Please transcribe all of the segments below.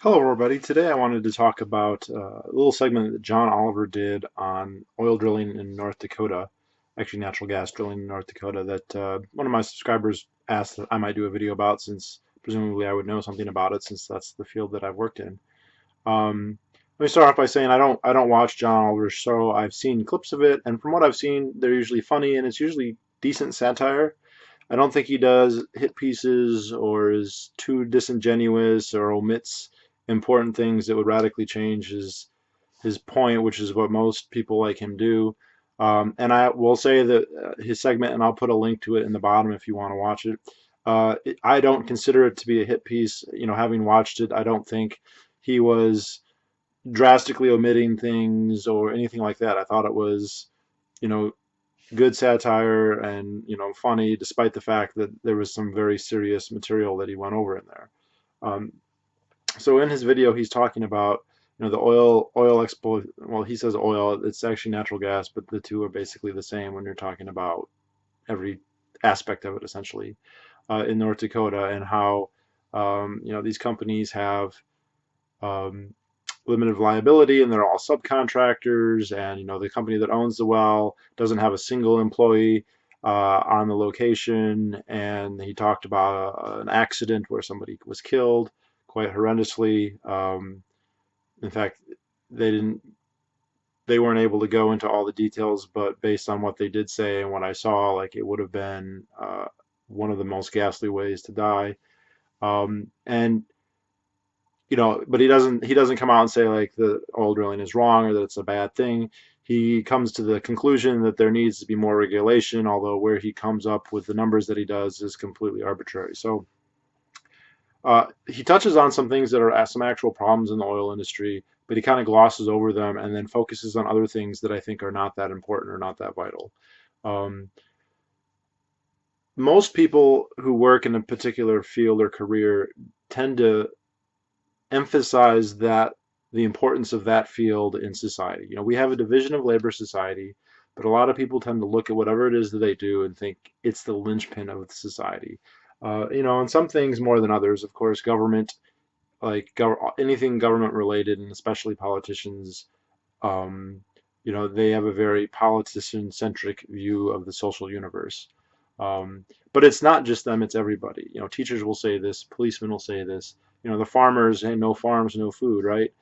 Hello, everybody. Today I wanted to talk about a little segment that John Oliver did on oil drilling in North Dakota, actually natural gas drilling in North Dakota, that one of my subscribers asked that I might do a video about, since presumably I would know something about it, since that's the field that I've worked in. Let me start off by saying I don't watch John Oliver's show. I've seen clips of it, and from what I've seen, they're usually funny and it's usually decent satire. I don't think he does hit pieces or is too disingenuous or omits important things that would radically change his point, which is what most people like him do. And I will say that his segment, and I'll put a link to it in the bottom if you want to watch it. I don't consider it to be a hit piece. You know, having watched it, I don't think he was drastically omitting things or anything like that. I thought it was, you know, good satire and funny, despite the fact that there was some very serious material that he went over in there. Um, so in his video, he's talking about the oil expo. Well, he says oil. It's actually natural gas, but the two are basically the same when you're talking about every aspect of it, essentially, in North Dakota, and how these companies have um, limited liability and they're all subcontractors, and the company that owns the well doesn't have a single employee on the location. And he talked about an accident where somebody was killed quite horrendously. In fact, they didn't they weren't able to go into all the details, but based on what they did say and what I saw, like, it would have been one of the most ghastly ways to die. And but he doesn't come out and say like the oil drilling is wrong or that it's a bad thing. He comes to the conclusion that there needs to be more regulation, although where he comes up with the numbers that he does is completely arbitrary. So he touches on some things that are some actual problems in the oil industry, but he kind of glosses over them and then focuses on other things that I think are not that important or not that vital. Um, Most people who work in a particular field or career tend to emphasize that the importance of that field in society. We have a division of labor society, but a lot of people tend to look at whatever it is that they do and think it's the linchpin of society. And some things more than others. Of course, government, like anything government related, and especially politicians, um, they have a very politician-centric view of the social universe. But it's not just them, it's everybody. Teachers will say this, policemen will say this, the farmers, hey, no farms, no food, right?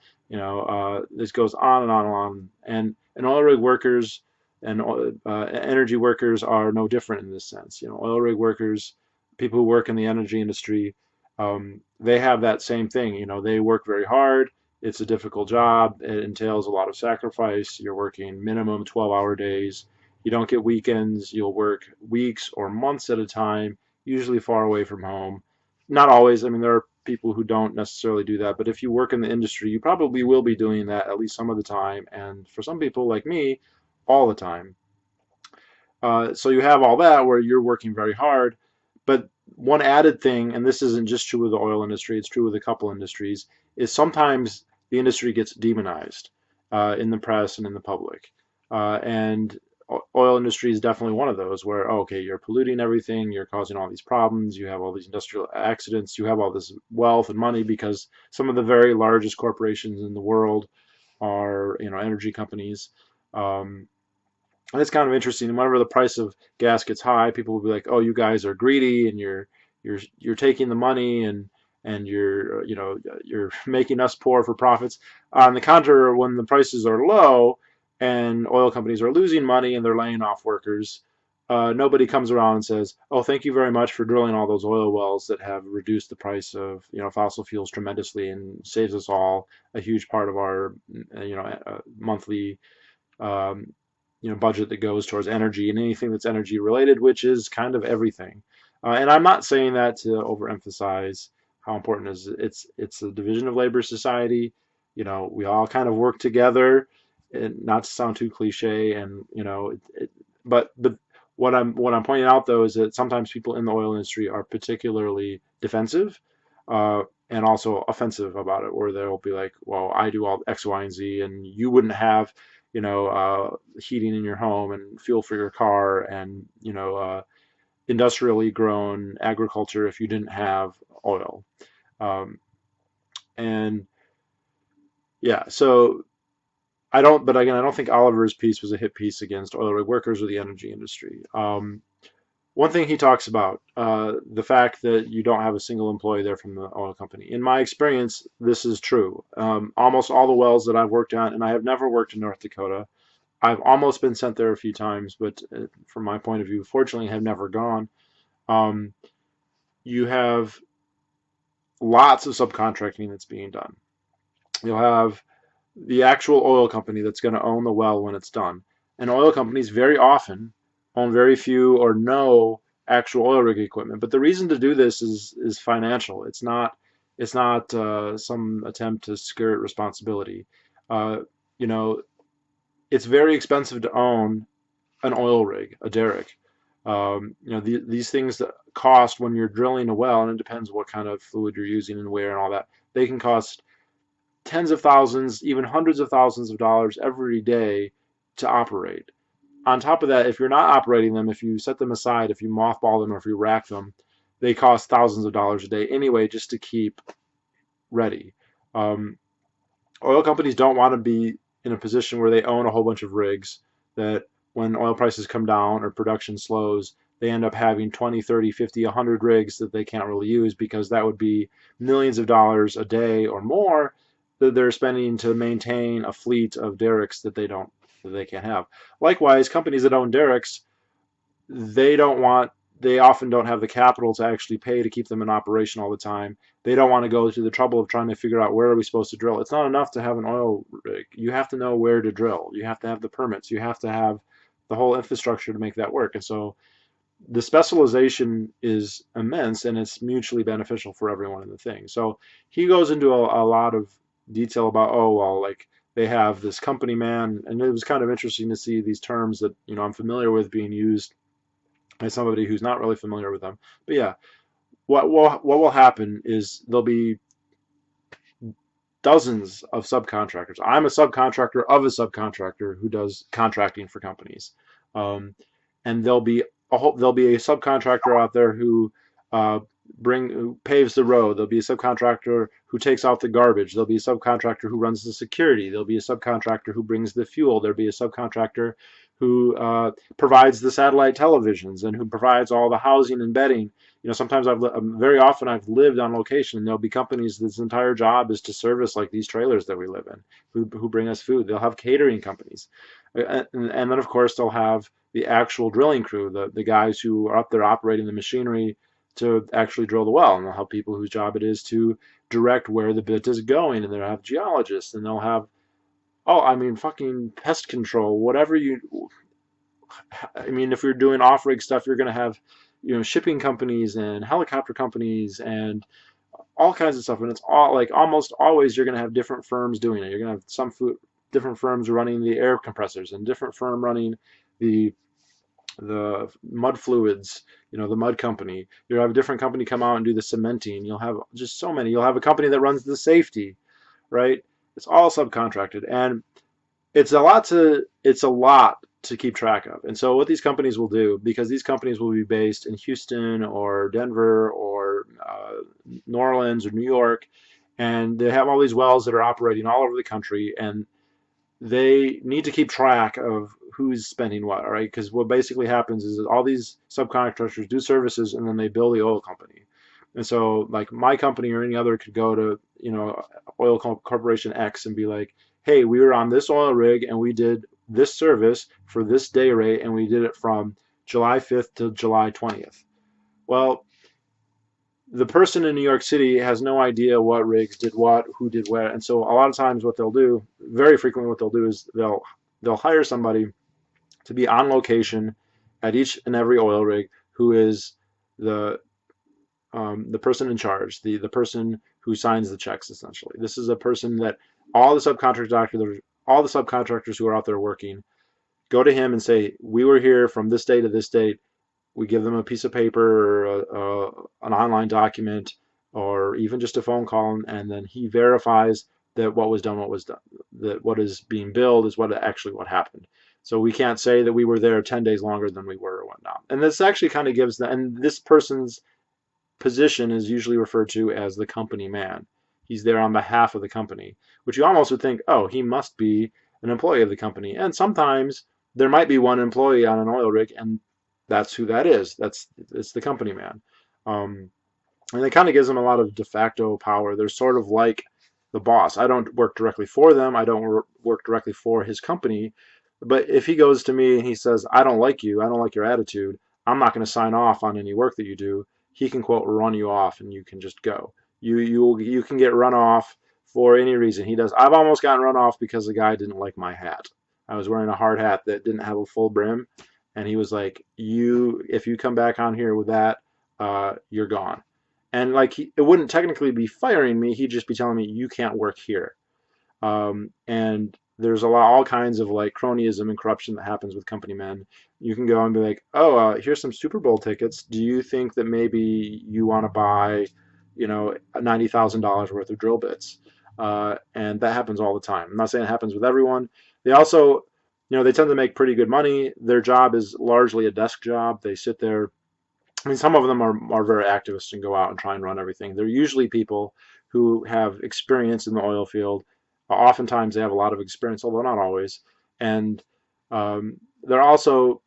This goes on and on and on. And oil rig workers and energy workers are no different in this sense. Oil rig workers, people who work in the energy industry, they have that same thing. They work very hard. It's a difficult job. It entails a lot of sacrifice. You're working minimum 12-hour days. You don't get weekends. You'll work weeks or months at a time, usually far away from home. Not always. I mean, there are people who don't necessarily do that, but if you work in the industry, you probably will be doing that at least some of the time, and for some people like me, all the time. So you have all that where you're working very hard. But one added thing, and this isn't just true with the oil industry, it's true with a couple industries, is sometimes the industry gets demonized in the press and in the public. And oil industry is definitely one of those where, oh, okay, you're polluting everything, you're causing all these problems, you have all these industrial accidents, you have all this wealth and money because some of the very largest corporations in the world are, energy companies. Um, and it's kind of interesting. Whenever the price of gas gets high, people will be like, "Oh, you guys are greedy, and you're taking the money, and you're making us poor for profits." On the contrary, when the prices are low and oil companies are losing money and they're laying off workers, nobody comes around and says, "Oh, thank you very much for drilling all those oil wells that have reduced the price of fossil fuels tremendously and saves us all a huge part of our monthly." Um, budget that goes towards energy and anything that's energy related, which is kind of everything. And I'm not saying that to overemphasize how important it is. It's a division of labor society. We all kind of work together, and not to sound too cliche. And but what I'm pointing out though is that sometimes people in the oil industry are particularly defensive. And also offensive about it, where they'll be like, "Well, I do all X, Y, and Z, and you wouldn't have heating in your home and fuel for your car and industrially grown agriculture if you didn't have oil." Um, And yeah, so I don't, but again, I don't think Oliver's piece was a hit piece against oil rig workers or the energy industry. One thing he talks about, the fact that you don't have a single employee there from the oil company. In my experience, this is true. Almost all the wells that I've worked on, and I have never worked in North Dakota. I've almost been sent there a few times, but from my point of view, fortunately, have never gone. Um, you have lots of subcontracting that's being done. You'll have the actual oil company that's going to own the well when it's done. And oil companies very often own very few or no actual oil rig equipment. But the reason to do this is financial. It's not some attempt to skirt responsibility. Uh, you know, it's very expensive to own an oil rig, a derrick. These things that cost when you're drilling a well, and it depends what kind of fluid you're using and where and all that. They can cost tens of thousands, even hundreds of thousands of dollars every day to operate. On top of that, if you're not operating them, if you set them aside, if you mothball them, or if you rack them, they cost thousands of dollars a day anyway just to keep ready. Um, Oil companies don't want to be in a position where they own a whole bunch of rigs that when oil prices come down or production slows, they end up having 20, 30, 50, 100 rigs that they can't really use because that would be millions of dollars a day or more that they're spending to maintain a fleet of derricks that they can't have. Likewise, companies that own derricks, they don't want they often don't have the capital to actually pay to keep them in operation all the time. They don't want to go through the trouble of trying to figure out where are we supposed to drill. It's not enough to have an oil rig. You have to know where to drill. You have to have the permits. You have to have the whole infrastructure to make that work. And so the specialization is immense and it's mutually beneficial for everyone in the thing. So he goes into a lot of detail about, oh, well, like they have this company man, and it was kind of interesting to see these terms that, I'm familiar with being used as somebody who's not really familiar with them. But yeah, what will happen is there'll be dozens of subcontractors. I'm a subcontractor of a subcontractor who does contracting for companies, and there'll be a subcontractor out there uh, who paves the road. There'll be a subcontractor who takes out the garbage. There'll be a subcontractor who runs the security. There'll be a subcontractor who brings the fuel. There'll be a subcontractor who provides the satellite televisions and who provides all the housing and bedding. Sometimes very often I've lived on location, and there'll be companies that's entire job is to service like these trailers that we live in, who bring us food. They'll have catering companies, and then of course they'll have the actual drilling crew, the guys who are up there operating the machinery to actually drill the well, and they'll have people whose job it is to direct where the bit is going, and they'll have geologists, and they'll have fucking pest control, whatever if you're doing off-rig stuff, you're going to have, shipping companies and helicopter companies and all kinds of stuff. And it's all like almost always you're going to have different firms doing it. You're going to have different firms running the air compressors and different firm running the mud fluids, the mud company. You'll have a different company come out and do the cementing. You'll have just so many. You'll have a company that runs the safety, right? It's all subcontracted. And it's a lot to keep track of. And so what these companies will do, because these companies will be based in Houston or Denver or New Orleans or New York, and they have all these wells that are operating all over the country, and they need to keep track of who's spending what, all right? Because what basically happens is that all these subcontractors do services and then they bill the oil company. And so, like my company or any other could go to, oil corporation X and be like, hey, we were on this oil rig and we did this service for this day rate and we did it from July 5th to July 20th. Well, the person in New York City has no idea what rigs did what, who did where, and so a lot of times what they'll do, very frequently what they'll do is they'll hire somebody to be on location at each and every oil rig who is the person in charge, the person who signs the checks. Essentially, this is a person that all the subcontractors who are out there working go to him and say, we were here from this day to this date. We give them a piece of paper or an online document or even just a phone call, and then he verifies that what was done, that what is being billed is what happened. So we can't say that we were there 10 days longer than we were or whatnot. And this actually kind of gives and this person's position is usually referred to as the company man. He's there on behalf of the company, which you almost would think, oh, he must be an employee of the company. And sometimes there might be one employee on an oil rig, and that's who that is. It's the company man. Um, and it kind of gives them a lot of de facto power. They're sort of like the boss. I don't work directly for them. I don't work directly for his company. But if he goes to me and he says, I don't like you, I don't like your attitude, I'm not going to sign off on any work that you do, he can, quote, run you off and you can just go. You can get run off for any reason. He does. I've almost gotten run off because the guy didn't like my hat. I was wearing a hard hat that didn't have a full brim, and he was like, if you come back on here with that, you're gone. And like it wouldn't technically be firing me. He'd just be telling me you can't work here. And there's all kinds of like cronyism and corruption that happens with company men. You can go and be like, oh, here's some Super Bowl tickets. Do you think that maybe you want to buy, $90,000 worth of drill bits? And that happens all the time. I'm not saying it happens with everyone. They also, they tend to make pretty good money. Their job is largely a desk job. They sit there. I mean, some of them are very activists and go out and try and run everything. They're usually people who have experience in the oil field. Oftentimes, they have a lot of experience, although not always. And they're also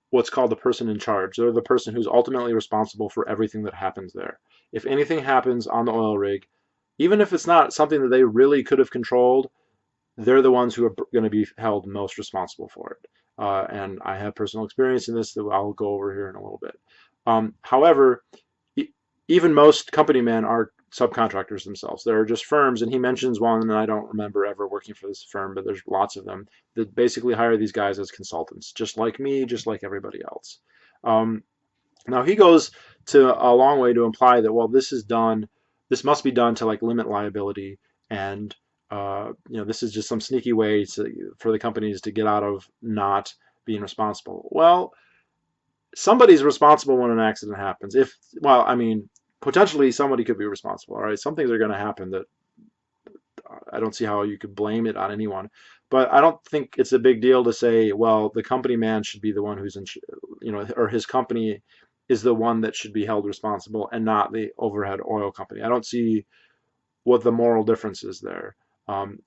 what's called the person in charge. They're the person who's ultimately responsible for everything that happens there. If anything happens on the oil rig, even if it's not something that they really could have controlled, they're the ones who are going to be held most responsible for it. And I have personal experience in this that I'll go over here in a little bit. However, even most company men are subcontractors themselves. There are just firms, and he mentions one, and I don't remember ever working for this firm, but there's lots of them that basically hire these guys as consultants, just like me, just like everybody else. Now he goes to a long way to imply that, well, this must be done to like limit liability, and this is just some sneaky way for the companies to get out of not being responsible. Well, somebody's responsible when an accident happens. Potentially somebody could be responsible. All right, some things are going to happen that I don't see how you could blame it on anyone. But I don't think it's a big deal to say, well, the company man should be the one who's or his company is the one that should be held responsible and not the overhead oil company. I don't see what the moral difference is there.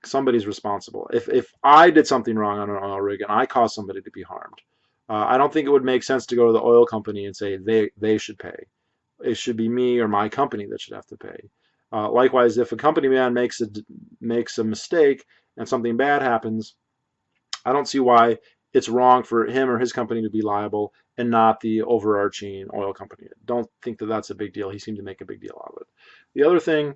Somebody's responsible. If I did something wrong on an oil rig and I caused somebody to be harmed, I don't think it would make sense to go to the oil company and say they should pay. It should be me or my company that should have to pay. Likewise, if a company man makes a mistake and something bad happens, I don't see why it's wrong for him or his company to be liable and not the overarching oil company. I don't think that that's a big deal. He seemed to make a big deal out of it. The other thing,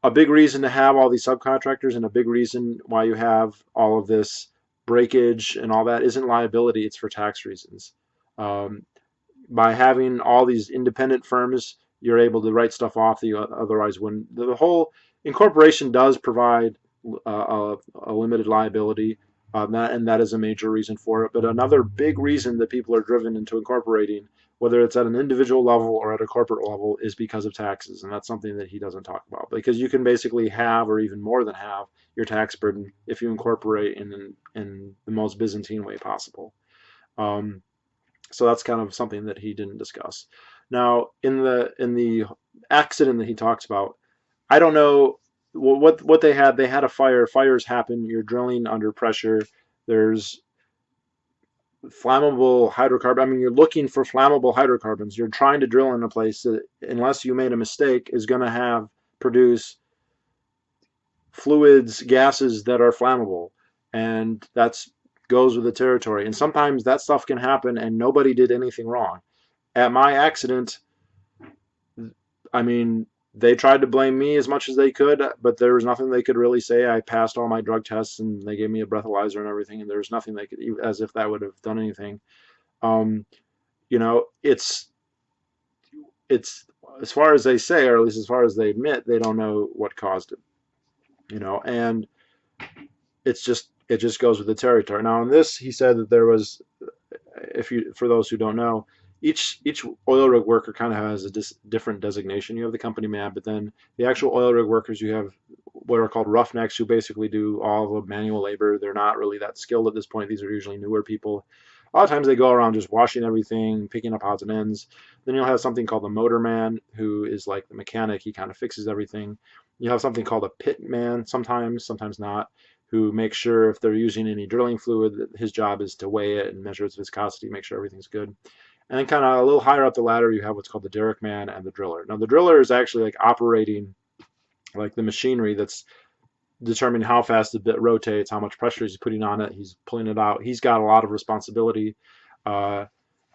a big reason to have all these subcontractors and a big reason why you have all of this breakage and all that isn't liability, it's for tax reasons. By having all these independent firms, you're able to write stuff off that you otherwise wouldn't. The whole incorporation does provide a limited liability, and that is a major reason for it. But another big reason that people are driven into incorporating, whether it's at an individual level or at a corporate level, is because of taxes, and that's something that he doesn't talk about. Because you can basically have, or even more than have, your tax burden if you incorporate in the most Byzantine way possible. So that's kind of something that he didn't discuss. Now, in the accident that he talks about, I don't know what they had. They had a fire. Fires happen. You're drilling under pressure. There's flammable hydrocarbon. I mean, you're looking for flammable hydrocarbons. You're trying to drill in a place that, unless you made a mistake, is going to produce fluids, gases that are flammable, and that's goes with the territory. And sometimes that stuff can happen and nobody did anything wrong. At my accident, I mean, they tried to blame me as much as they could, but there was nothing they could really say. I passed all my drug tests and they gave me a breathalyzer and everything, and there was nothing they could, as if that would have done anything. It's as far as they say, or at least as far as they admit, they don't know what caused it. And it just goes with the territory. Now, in this, he said that there was, for those who don't know, each oil rig worker kind of has a different designation. You have the company man, but then the actual oil rig workers, you have what are called roughnecks, who basically do all the manual labor. They're not really that skilled at this point. These are usually newer people. A lot of times they go around just washing everything, picking up odds and ends. Then you'll have something called the motor man, who is like the mechanic. He kind of fixes everything. You have something called a pit man sometimes, sometimes not, who makes sure if they're using any drilling fluid, his job is to weigh it and measure its viscosity, make sure everything's good. And then kind of a little higher up the ladder, you have what's called the derrick man and the driller. Now the driller is actually like operating like the machinery that's determining how fast the bit rotates, how much pressure he's putting on it. He's pulling it out. He's got a lot of responsibility. Uh,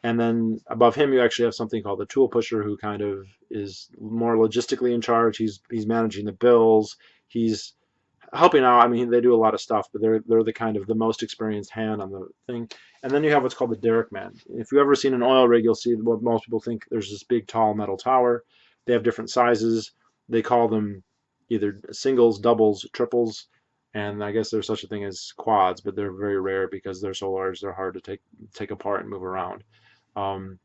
and then above him, you actually have something called the tool pusher, who kind of is more logistically in charge. He's managing the bills. He's helping out. I mean, they do a lot of stuff, but they're the kind of the most experienced hand on the thing. And then you have what's called the derrick man. If you've ever seen an oil rig, you'll see what most people think. There's this big, tall metal tower. They have different sizes. They call them either singles, doubles, triples, and I guess there's such a thing as quads, but they're very rare because they're so large. They're hard to take apart and move around. Um,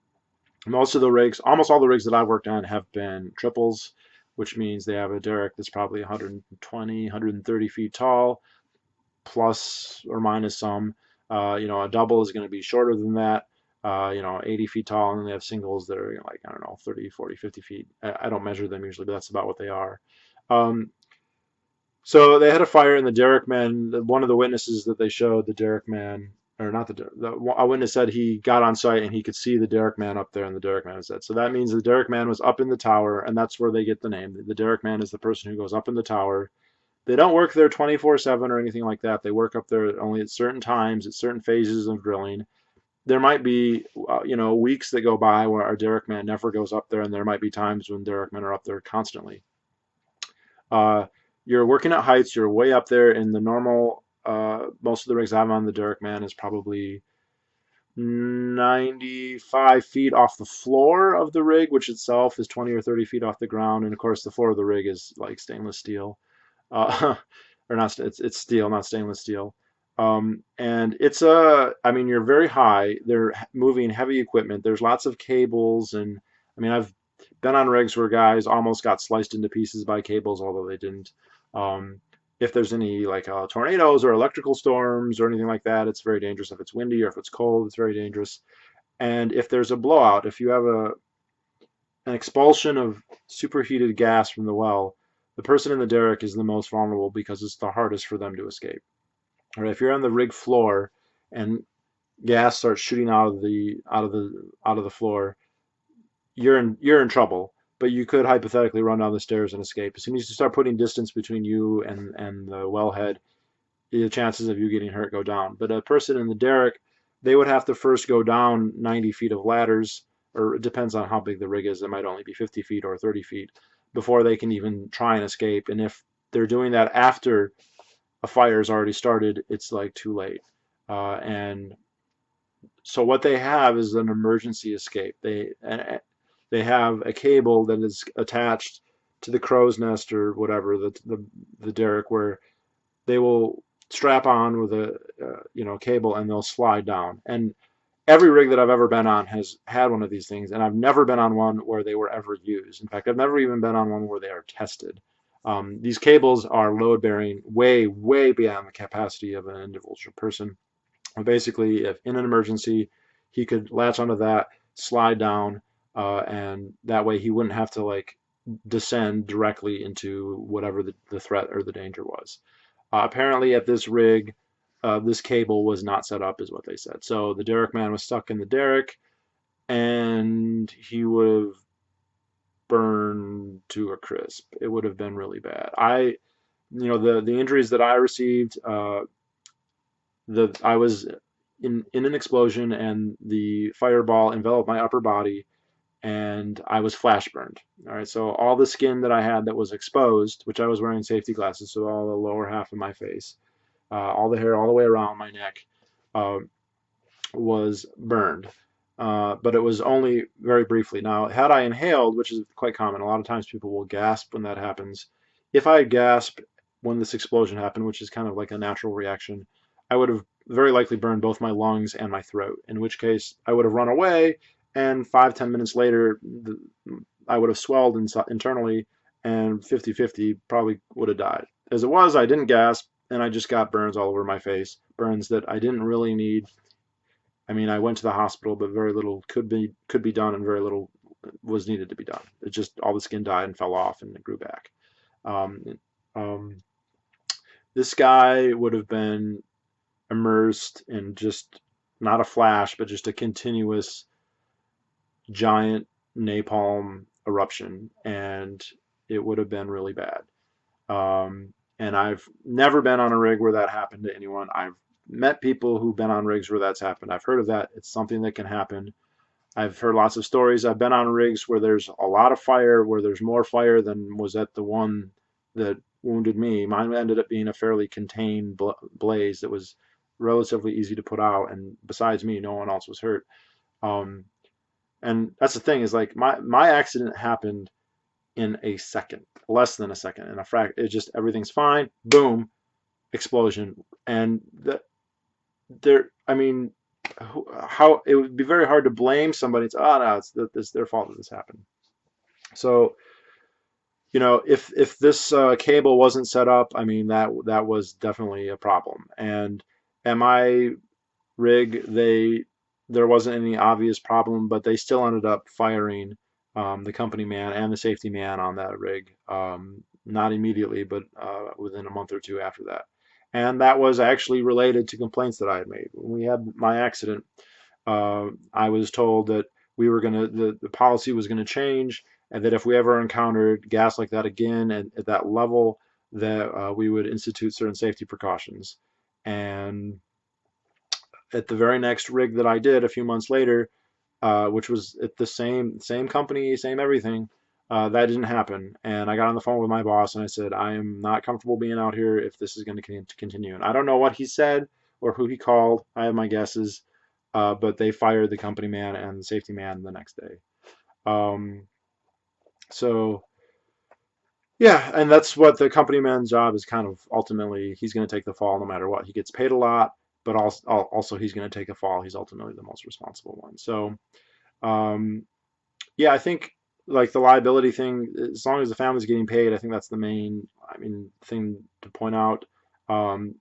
Most of the rigs, almost all the rigs that I've worked on have been triples, which means they have a derrick that's probably 120, 130 feet tall, plus or minus some. A double is going to be shorter than that, 80 feet tall, and then they have singles that are like, I don't know, 30, 40, 50 feet. I don't measure them usually, but that's about what they are. Um, so they had a fire in the derrick man. One of the witnesses that they showed, the derrick man, or not a witness said he got on site and he could see the derrick man up there, and the derrick man was dead. So that means the derrick man was up in the tower, and that's where they get the name. The derrick man is the person who goes up in the tower. They don't work there 24/7 or anything like that. They work up there only at certain times, at certain phases of drilling. There might be, weeks that go by where our derrick man never goes up there, and there might be times when derrick men are up there constantly. Uh, you're working at heights. You're way up there in the normal. Most of the rigs I'm on, the derrick man is probably 95 feet off the floor of the rig, which itself is 20 or 30 feet off the ground. And of course, the floor of the rig is like stainless steel, or not. It's steel, not stainless steel. And I mean, you're very high. They're moving heavy equipment. There's lots of cables, and I mean, I've been on rigs where guys almost got sliced into pieces by cables, although they didn't. Um, if there's any like tornadoes or electrical storms or anything like that, it's very dangerous. If it's windy or if it's cold, it's very dangerous. And if there's a blowout, if you have an expulsion of superheated gas from the well, the person in the derrick is the most vulnerable because it's the hardest for them to escape. Or if you're on the rig floor and gas starts shooting out of the floor, you're in trouble. But you could hypothetically run down the stairs and escape. As soon as you start putting distance between you and the wellhead, the chances of you getting hurt go down. But a person in the derrick, they would have to first go down 90 feet of ladders, or it depends on how big the rig is. It might only be 50 feet or 30 feet before they can even try and escape. And if they're doing that after a fire has already started, it's like too late. And so what they have is an emergency escape. They have a cable that is attached to the crow's nest or whatever, the derrick, where they will strap on with a cable, and they'll slide down. And every rig that I've ever been on has had one of these things, and I've never been on one where they were ever used. In fact, I've never even been on one where they are tested. These cables are load bearing way, way beyond the capacity of an individual person. Basically, if in an emergency, he could latch onto that, slide down, and that way he wouldn't have to like descend directly into whatever the threat or the danger was. Apparently, at this rig, this cable was not set up, is what they said. So the derrick man was stuck in the derrick, and he would have burned to a crisp. It would have been really bad. The injuries that I received, I was in an explosion, and the fireball enveloped my upper body, and I was flash burned. All right, so all the skin that I had that was exposed, which I was wearing safety glasses, so all the lower half of my face, all the hair all the way around my neck, uh, was burned. But it was only very briefly. Now, had I inhaled, which is quite common, a lot of times people will gasp when that happens. If I had gasped when this explosion happened, which is kind of like a natural reaction, I would have very likely burned both my lungs and my throat, in which case I would have run away, and 5-10 minutes later, I would have swelled internally, and 50-50 probably would have died. As it was, I didn't gasp, and I just got burns all over my face, burns that I didn't really need. I mean, I went to the hospital, but very little could be done, and very little was needed to be done. It just all the skin died and fell off, and it grew back. Um, um, this guy would have been immersed in just not a flash, but just a continuous giant napalm eruption, and it would have been really bad. And I've never been on a rig where that happened to anyone. I've met people who've been on rigs where that's happened. I've heard of that. It's something that can happen. I've heard lots of stories. I've been on rigs where there's a lot of fire, where there's more fire than was at the one that wounded me. Mine ended up being a fairly contained blaze that was relatively easy to put out, and besides me, no one else was hurt. Um, and that's the thing is like my accident happened in a second, less than a second, in a it just everything's fine, boom, explosion, and there. I mean, how it would be very hard to blame somebody. It's no, it's their fault that this happened. So if this cable wasn't set up, I mean that was definitely a problem. And at my rig, there wasn't any obvious problem, but they still ended up firing the company man and the safety man on that rig. Not immediately, but within a month or two after that. And that was actually related to complaints that I had made. When we had my accident, I was told that the policy was gonna change, and that if we ever encountered gas like that again at that level, that we would institute certain safety precautions. And at the very next rig that I did a few months later, which was at the same company, same everything, that didn't happen. And I got on the phone with my boss and I said, I am not comfortable being out here if this is going to continue. And I don't know what he said or who he called. I have my guesses, but they fired the company man and the safety man the next day. Um, so yeah, and that's what the company man's job is. Kind of ultimately, he's going to take the fall no matter what. He gets paid a lot, but also he's going to take a fall. He's ultimately the most responsible one. So um, yeah, I think like the liability thing, as long as the family's getting paid, I think that's the main, I mean, thing to point out.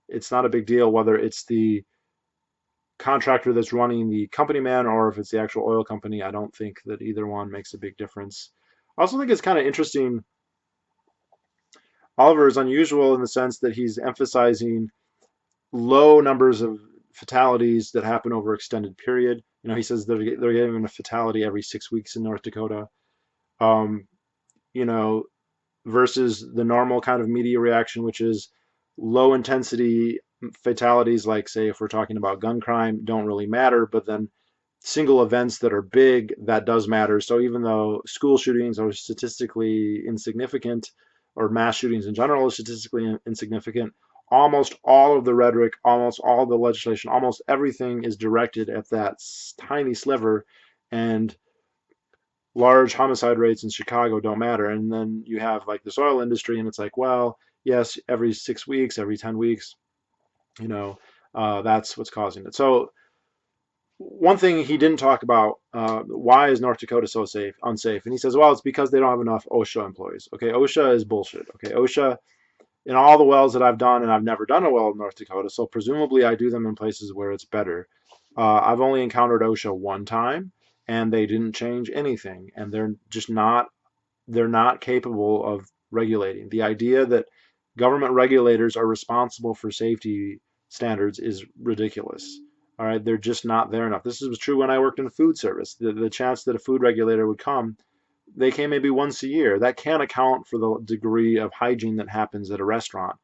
It's not a big deal whether it's the contractor that's running the company man or if it's the actual oil company. I don't think that either one makes a big difference. I also think it's kind of interesting. Oliver is unusual in the sense that he's emphasizing low numbers of fatalities that happen over extended period. He says they're getting a fatality every 6 weeks in North Dakota. Um, you know, versus the normal kind of media reaction, which is low intensity fatalities, like say if we're talking about gun crime, don't really matter, but then single events that are big, that does matter. So even though school shootings are statistically insignificant, or mass shootings in general are statistically insignificant, almost all of the rhetoric, almost all of the legislation, almost everything is directed at that tiny sliver, and large homicide rates in Chicago don't matter. And then you have like this oil industry, and it's like, well, yes, every 6 weeks, every 10 weeks, you know, that's what's causing it. So one thing he didn't talk about, why is North Dakota so unsafe? And he says, well, it's because they don't have enough OSHA employees. Okay, OSHA is bullshit. Okay, OSHA, in all the wells that I've done, and I've never done a well in North Dakota, so presumably I do them in places where it's better. I've only encountered OSHA one time, and they didn't change anything, and they're not capable of regulating. The idea that government regulators are responsible for safety standards is ridiculous. All right, they're just not there enough. This was true when I worked in food service. The chance that a food regulator would come, they came maybe once a year. That can't account for the degree of hygiene that happens at a restaurant.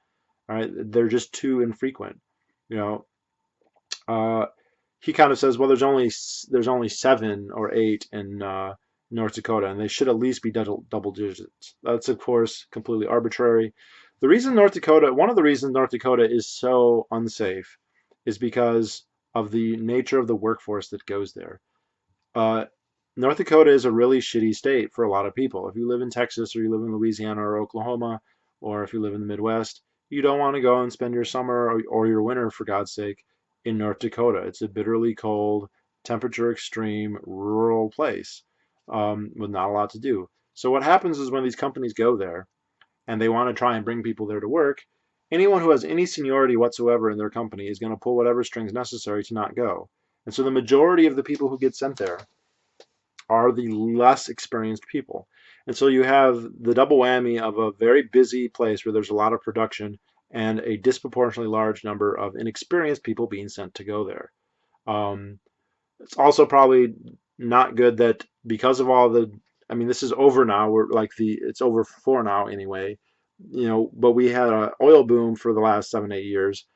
All right, they're just too infrequent. You know, uh, he kind of says, well, there's only 7 or 8 in North Dakota, and they should at least be double digits. That's of course completely arbitrary. One of the reasons North Dakota is so unsafe, is because of the nature of the workforce that goes there. Uh, North Dakota is a really shitty state for a lot of people. If you live in Texas, or you live in Louisiana or Oklahoma, or if you live in the Midwest, you don't want to go and spend your summer, or your winter, for God's sake, in North Dakota. It's a bitterly cold, temperature extreme, rural place with not a lot to do. So what happens is when these companies go there and they want to try and bring people there to work, anyone who has any seniority whatsoever in their company is going to pull whatever strings necessary to not go. And so the majority of the people who get sent there are the less experienced people. And so you have the double whammy of a very busy place where there's a lot of production and a disproportionately large number of inexperienced people being sent to go there. Um, it's also probably not good that because of all the, I mean, this is over now. We're like it's over for now anyway, but we had an oil boom for the last 7, 8 years,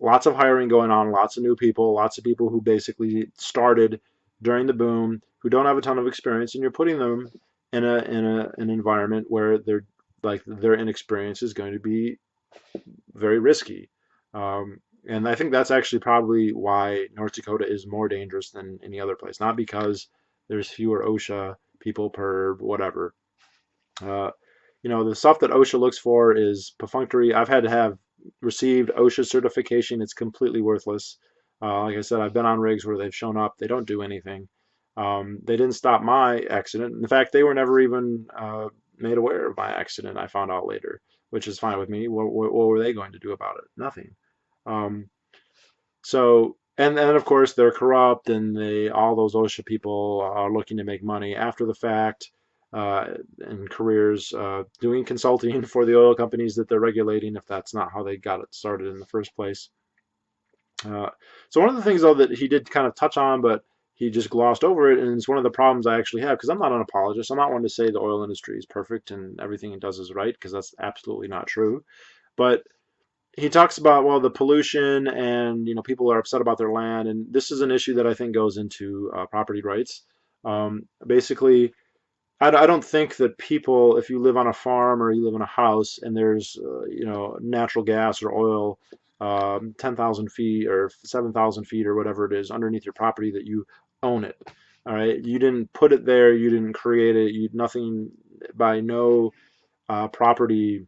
lots of hiring going on, lots of new people, lots of people who basically started during the boom who don't have a ton of experience, and you're putting them in an environment where their inexperience is going to be very risky. And I think that's actually probably why North Dakota is more dangerous than any other place. Not because there's fewer OSHA people per whatever. Uh, the stuff that OSHA looks for is perfunctory. I've had to have received OSHA certification. It's completely worthless. Like I said, I've been on rigs where they've shown up. They don't do anything. They didn't stop my accident. In fact, they were never even made aware of my accident. I found out later, which is fine with me. What were they going to do about it? Nothing. Um, so, and then of course they're corrupt, and all those OSHA people are looking to make money after the fact, and careers doing consulting for the oil companies that they're regulating, if that's not how they got it started in the first place. Uh, so one of the things though that he did kind of touch on, but he just glossed over it, and it's one of the problems I actually have because I'm not an apologist. I'm not one to say the oil industry is perfect and everything it does is right, because that's absolutely not true. But he talks about, well, the pollution, and people are upset about their land, and this is an issue that I think goes into property rights. Basically, I don't think that people, if you live on a farm or you live in a house and there's natural gas or oil 10,000 feet or 7,000 feet or whatever it is underneath your property, that you own it. All right, you didn't put it there, you didn't create it, you nothing, by no property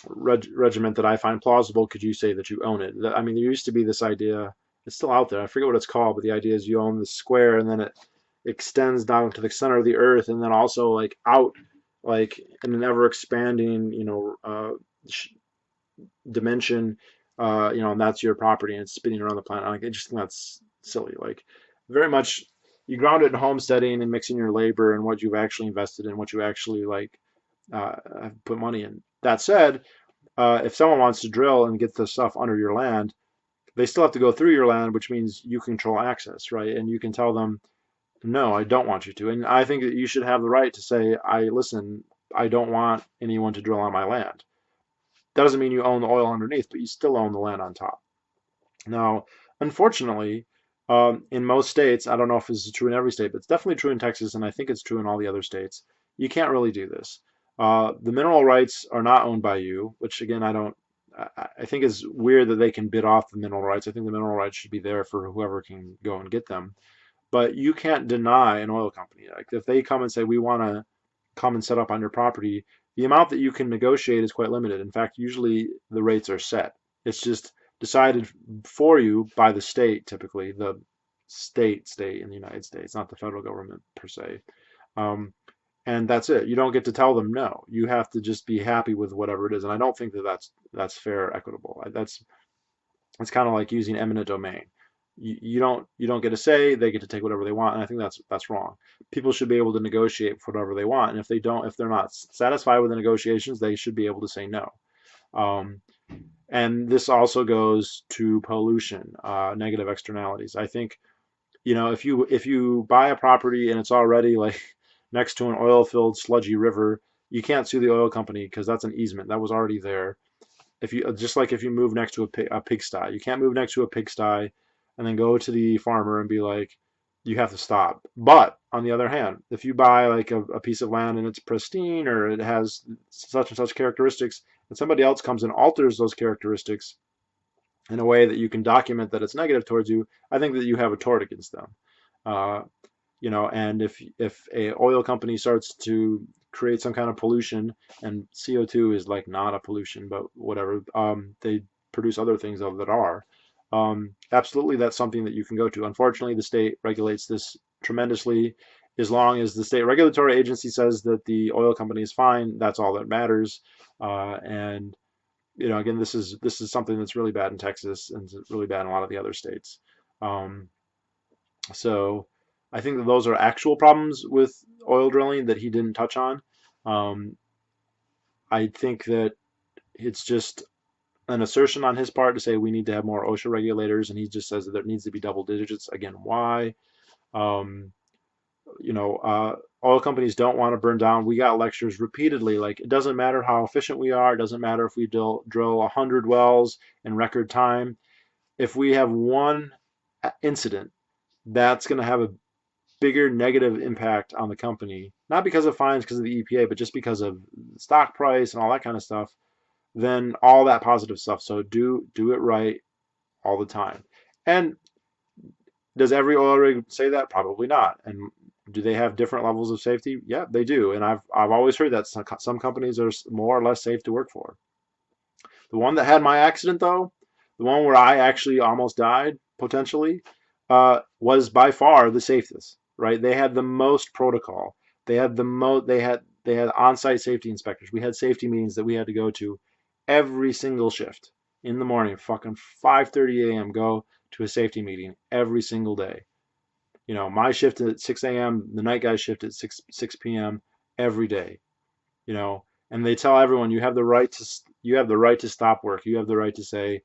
regiment that I find plausible could you say that you own it. I mean, there used to be this idea, it's still out there, I forget what it's called, but the idea is you own the square and then it extends down to the center of the earth, and then also like out, like in an ever expanding dimension, and that's your property and it's spinning around the planet. Like, I just think that's silly. Like, very much you ground it in homesteading and mixing your labor and what you've actually invested in, what you actually like have put money in. That said, if someone wants to drill and get the stuff under your land, they still have to go through your land, which means you control access, right? And you can tell them, no, I don't want you to. And I think that you should have the right to say, listen, I don't want anyone to drill on my land. That doesn't mean you own the oil underneath, but you still own the land on top. Now, unfortunately, in most states, I don't know if this is true in every state, but it's definitely true in Texas, and I think it's true in all the other states. You can't really do this. The mineral rights are not owned by you, which again, I don't. I think is weird that they can bid off the mineral rights. I think the mineral rights should be there for whoever can go and get them. But you can't deny an oil company. Like, if they come and say, we want to come and set up on your property, the amount that you can negotiate is quite limited. In fact, usually the rates are set. It's just decided for you by the state, typically the state in the United States, not the federal government per se. Um, and that's it. You don't get to tell them no. You have to just be happy with whatever it is. And I don't think that that's fair or equitable. That's it's kind of like using eminent domain. You don't get a say. They get to take whatever they want, and I think that's wrong. People should be able to negotiate for whatever they want, and if they're not satisfied with the negotiations, they should be able to say no. Um, and this also goes to pollution, negative externalities. I think if you buy a property and it's already like next to an oil-filled sludgy river, you can't sue the oil company because that's an easement that was already there. If you just like if you move next to a pigsty, you can't move next to a pigsty and then go to the farmer and be like, you have to stop. But on the other hand, if you buy like a piece of land and it's pristine or it has such and such characteristics, and somebody else comes and alters those characteristics in a way that you can document that it's negative towards you, I think that you have a tort against them. Uh, and if a oil company starts to create some kind of pollution, and CO2 is like not a pollution, but whatever, they produce other things that are. Absolutely, that's something that you can go to. Unfortunately, the state regulates this tremendously. As long as the state regulatory agency says that the oil company is fine, that's all that matters. And again, this is something that's really bad in Texas and really bad in a lot of the other states. Um, So I think that those are actual problems with oil drilling that he didn't touch on. Um, I think that it's just an assertion on his part to say we need to have more OSHA regulators, and he just says that there needs to be double digits. Again, why? Um, you know, oil companies don't want to burn down. We got lectures repeatedly, like it doesn't matter how efficient we are. It doesn't matter if we drill 100 wells in record time. If we have one incident, that's going to have a bigger negative impact on the company, not because of fines, because of the EPA, but just because of stock price and all that kind of stuff, than all that positive stuff. So do it right all the time. And does every oil rig say that? Probably not. And do they have different levels of safety? Yeah, they do. And I've always heard that some companies are more or less safe to work for. The one that had my accident, though, the one where I actually almost died potentially, was by far the safest. Right? They had the most protocol. They had the most. They had on-site safety inspectors. We had safety meetings that we had to go to every single shift in the morning. Fucking 5:30 a.m. Go to a safety meeting every single day. You know, my shift at 6 a.m. The night guy's shift at 6 p.m. every day. You know, and they tell everyone you have the right to stop work. You have the right to say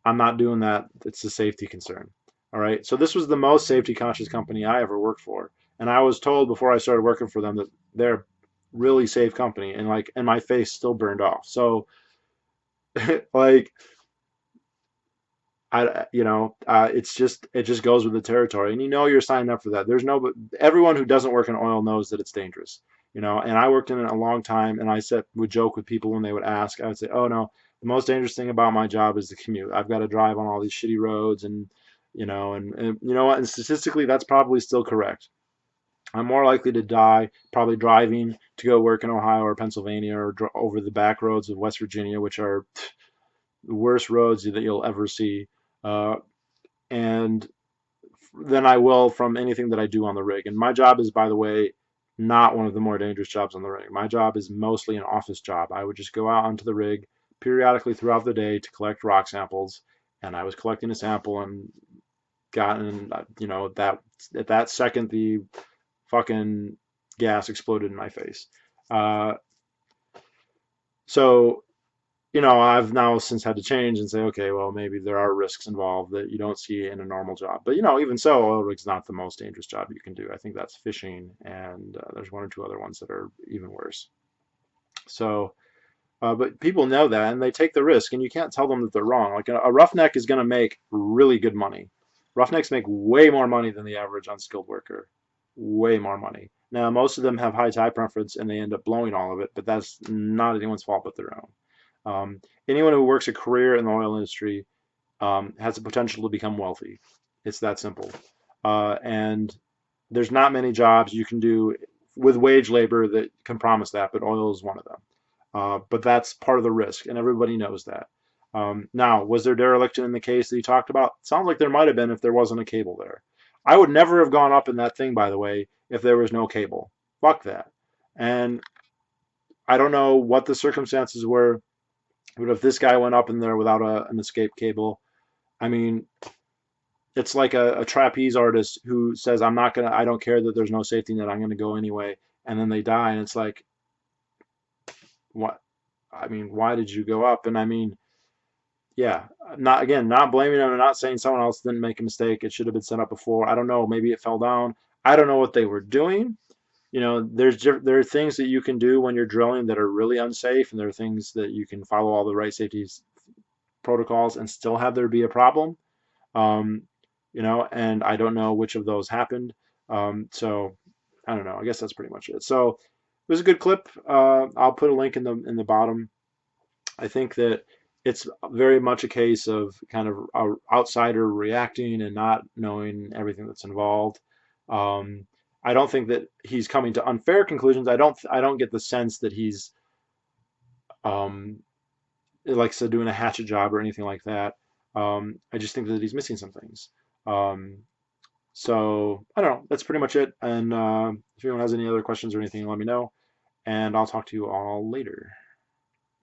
I'm not doing that. It's a safety concern. All right. So this was the most safety conscious company I ever worked for, and I was told before I started working for them that they're really safe company, and my face still burned off. So like it just goes with the territory, and you're signing up for that. There's no, but everyone who doesn't work in oil knows that it's dangerous. And I worked in it a long time, and would joke with people when they would ask. I would say, "Oh no, the most dangerous thing about my job is the commute. I've got to drive on all these shitty roads, and you know what? And statistically, that's probably still correct. I'm more likely to die probably driving to go work in Ohio or Pennsylvania or over the back roads of West Virginia, which are the worst roads that you'll ever see." Uh, and than I will from anything that I do on the rig. And my job is, by the way, not one of the more dangerous jobs on the rig. My job is mostly an office job. I would just go out onto the rig periodically throughout the day to collect rock samples, and I was collecting a sample and gotten, that at that second the fucking gas exploded in my face. Uh, so I've now since had to change and say, okay, well, maybe there are risks involved that you don't see in a normal job. But even so, oil rig's not the most dangerous job you can do. I think that's fishing, and there's one or two other ones that are even worse. So, but people know that, and they take the risk, and you can't tell them that they're wrong. Like a roughneck is going to make really good money. Roughnecks make way more money than the average unskilled worker. Way more money. Now, most of them have high tie preference, and they end up blowing all of it, but that's not anyone's fault but their own. Anyone who works a career in the oil industry has the potential to become wealthy. It's that simple. And there's not many jobs you can do with wage labor that can promise that, but oil is one of them. But that's part of the risk, and everybody knows that. Now, was there dereliction in the case that he talked about? Sounds like there might have been if there wasn't a cable there. I would never have gone up in that thing, by the way, if there was no cable. Fuck that. And I don't know what the circumstances were, but if this guy went up in there without an escape cable, I mean, it's like a trapeze artist who says, I don't care that there's no safety net, I'm gonna go anyway, and then they die, and it's like, what? I mean, why did you go up? And I mean, yeah, not blaming them and not saying someone else didn't make a mistake. It should have been set up before. I don't know. Maybe it fell down. I don't know what they were doing. There are things that you can do when you're drilling that are really unsafe, and there are things that you can follow all the right safety protocols and still have there be a problem. Um, and I don't know which of those happened. So I don't know. I guess that's pretty much it. So it was a good clip. I'll put a link in the bottom. I think that it's very much a case of kind of an outsider reacting and not knowing everything that's involved. Um, I don't think that he's coming to unfair conclusions. I don't get the sense that he's um, like I said, doing a hatchet job or anything like that. I just think that he's missing some things. Um, so I don't know. That's pretty much it. And if anyone has any other questions or anything, let me know. And I'll talk to you all later.